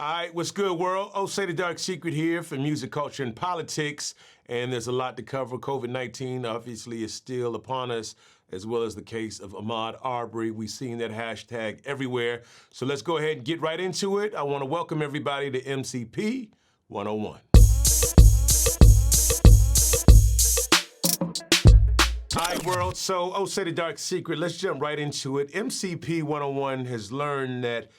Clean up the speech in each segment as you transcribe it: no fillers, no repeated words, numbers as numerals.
All right, what's good, world? Say the Dark Secret here for music, culture, and politics. And there's a lot to cover. COVID-19 obviously is still upon us, as well as the case of Ahmaud Arbery. We've seen that hashtag everywhere. So let's go ahead and get right into it. I want to welcome everybody to MCP 101. All right, world. So, say the Dark Secret. Let's jump right into it. MCP 101 has learned that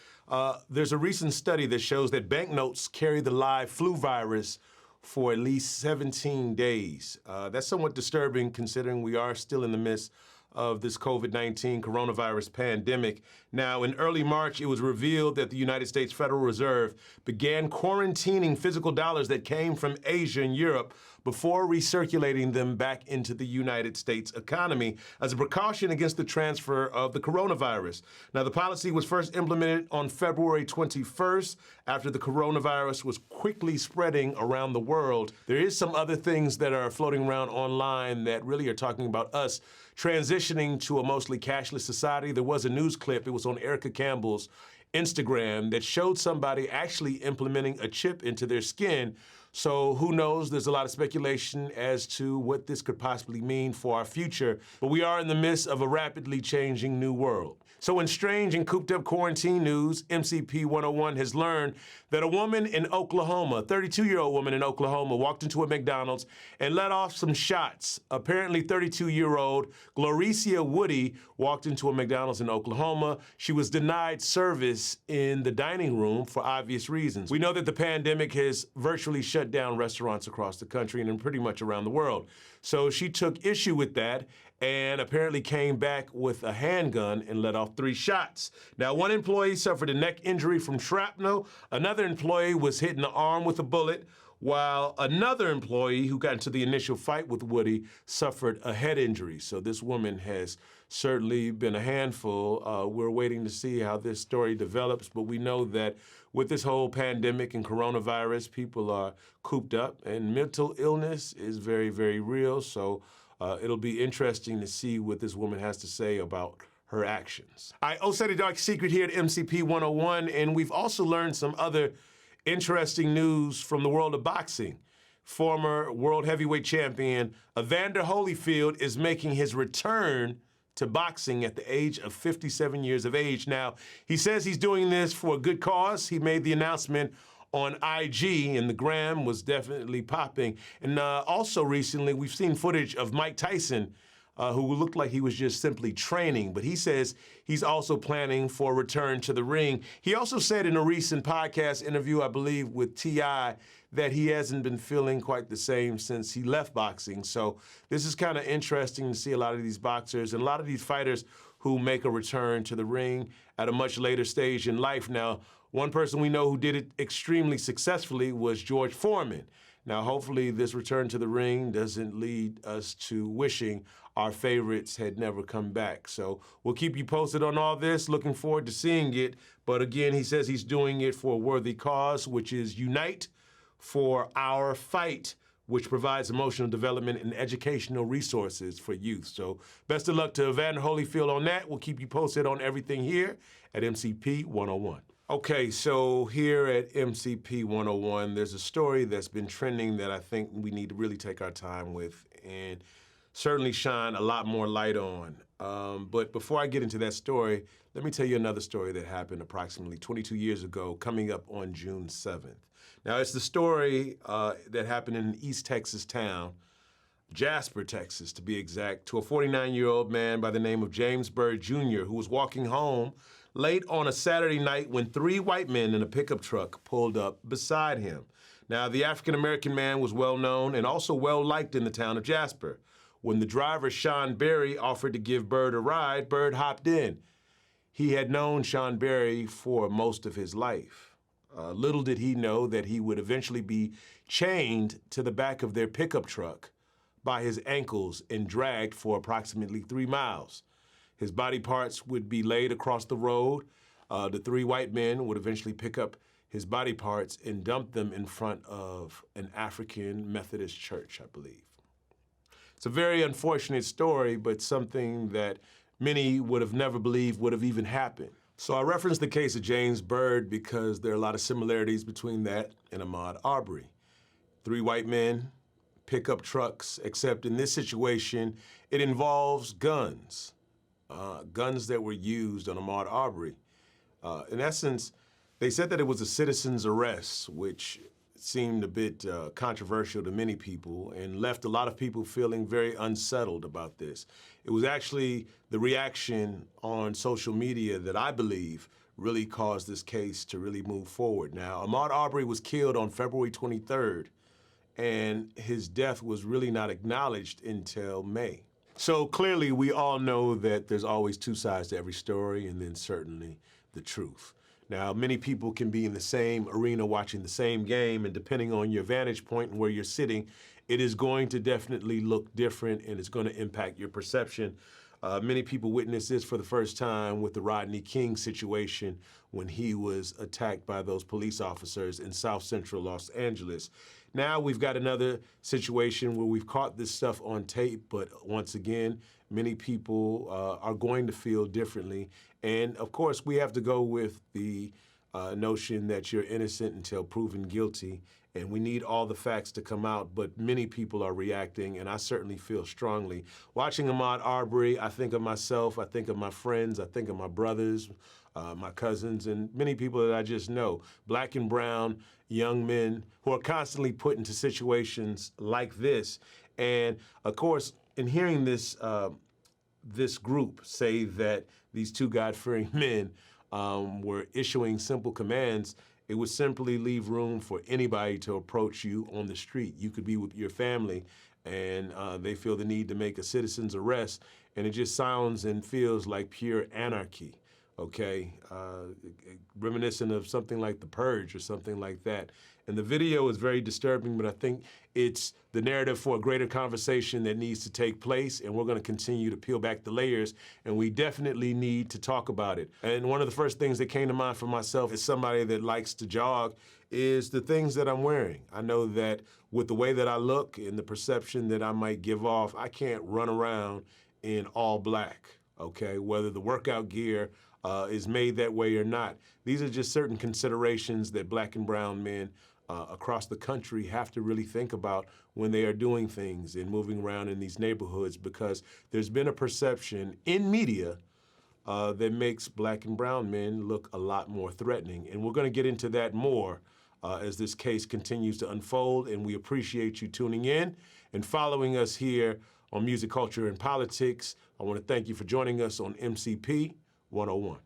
there's a recent study that shows that banknotes carry the live flu virus for at least 17 days. That's somewhat disturbing considering we are still in the midst of this COVID-19 coronavirus pandemic. Now, in early March, it was revealed that the United States Federal Reserve began quarantining physical dollars that came from Asia and Europe before recirculating them back into the United States economy as a precaution against the transfer of the coronavirus. Now, the policy was first implemented on February 21st after the coronavirus was quickly spreading around the world. There is some other things that are floating around online that really are talking about us transitioning to a mostly cashless society. There was a news clip, it was on Erica Campbell's Instagram, that showed somebody actually implementing a chip into their skin. So who knows? There's a lot of speculation as to what this could possibly mean for our future. But we are in the midst of a rapidly changing new world. So in strange and cooped up quarantine news, MCP 101 has learned that a woman in Oklahoma, a 32-year-old woman in Oklahoma, walked into a McDonald's and let off some shots. Apparently 32-year-old Gloricia Woody walked into a McDonald's in Oklahoma. She was denied service in the dining room for obvious reasons. We know that the pandemic has virtually shut down restaurants across the country and pretty much around the world. So she took issue with that and apparently came back with a handgun and let off 3 shots. Now, one employee suffered a neck injury from shrapnel. Another employee was hit in the arm with a bullet, while another employee who got into the initial fight with Woody suffered a head injury. So this woman has certainly been a handful. We're waiting to see how this story develops, but we know that with this whole pandemic and coronavirus, people are cooped up, and mental illness is very, very real. So it'll be interesting to see what this woman has to say about her actions. All right, say the Dark Secret here at MCP 101, and we've also learned some other interesting news from the world of boxing. Former world heavyweight champion Evander Holyfield is making his return to boxing at the age of 57 years of age. Now, he says he's doing this for a good cause. He made the announcement on IG, and the gram was definitely popping. And also recently, we've seen footage of Mike Tyson, who looked like he was just simply training, but he says he's also planning for a return to the ring. He also said in a recent podcast interview, I believe with T.I., that he hasn't been feeling quite the same since he left boxing. So this is kind of interesting to see a lot of these boxers and a lot of these fighters who make a return to the ring at a much later stage in life. Now, one person we know who did it extremely successfully was George Foreman. Now, hopefully this return to the ring doesn't lead us to wishing our favorites had never come back. So we'll keep you posted on all this. Looking forward to seeing it. But again, he says he's doing it for a worthy cause, which is Unite for Our Fight, which provides emotional development and educational resources for youth. So best of luck to Evander Holyfield on that. We'll keep you posted on everything here at MCP 101. Okay, so here at MCP 101, there's a story that's been trending that I think we need to really take our time with and certainly shine a lot more light on. But before I get into that story, let me tell you another story that happened approximately 22 years ago, coming up on June 7th. Now, it's the story that happened in an East Texas town, Jasper, Texas, to be exact, to a 49-year-old man by the name of James Byrd Jr., who was walking home late on a Saturday night when 3 white men in a pickup truck pulled up beside him. Now, the African-American man was well-known and also well-liked in the town of Jasper. When the driver, Sean Berry, offered to give Byrd a ride, Byrd hopped in. He had known Sean Berry for most of his life. Little did he know that he would eventually be chained to the back of their pickup truck by his ankles and dragged for approximately 3 miles. His body parts would be laid across the road. The 3 white men would eventually pick up his body parts and dump them in front of an African Methodist church, I believe. It's a very unfortunate story, but something that many would have never believed would have even happened. So I referenced the case of James Byrd because there are a lot of similarities between that and Ahmaud Arbery. 3 white men, pickup trucks, except in this situation, it involves guns. Guns that were used on Ahmaud Arbery. In essence, they said that it was a citizen's arrest, which seemed a bit controversial to many people and left a lot of people feeling very unsettled about this. It was actually the reaction on social media that I believe really caused this case to really move forward. Now, Ahmaud Arbery was killed on February 23rd, and his death was really not acknowledged until May. So clearly, we all know that there's always 2 sides to every story, and then certainly the truth. Now, many people can be in the same arena watching the same game, and depending on your vantage point and where you're sitting, it is going to definitely look different, and it's going to impact your perception. Many people witnessed this for the first time with the Rodney King situation when he was attacked by those police officers in South Central Los Angeles. Now we've got another situation where we've caught this stuff on tape, but once again, many people are going to feel differently. And of course, we have to go with the notion that you're innocent until proven guilty, and we need all the facts to come out, but many people are reacting, and I certainly feel strongly. Watching Ahmaud Arbery, I think of myself, I think of my friends, I think of my brothers, my cousins, and many people that I just know, black and brown young men who are constantly put into situations like this. And of course, in hearing this, this group say that these 2 God-fearing men were issuing simple commands, it would simply leave room for anybody to approach you on the street. You could be with your family, and they feel the need to make a citizen's arrest, and it just sounds and feels like pure anarchy, okay? Reminiscent of something like The Purge or something like that. And the video is very disturbing, but I think it's the narrative for a greater conversation that needs to take place, and we're gonna continue to peel back the layers, and we definitely need to talk about it. And one of the first things that came to mind for myself as somebody that likes to jog is the things that I'm wearing. I know that with the way that I look and the perception that I might give off, I can't run around in all black, okay? Whether the workout gear is made that way or not. These are just certain considerations that black and brown men across the country have to really think about when they are doing things and moving around in these neighborhoods, because there's been a perception in media that makes black and brown men look a lot more threatening. And we're gonna get into that more as this case continues to unfold, and we appreciate you tuning in and following us here on Music, Culture, and Politics. I wanna thank you for joining us on MCP 101.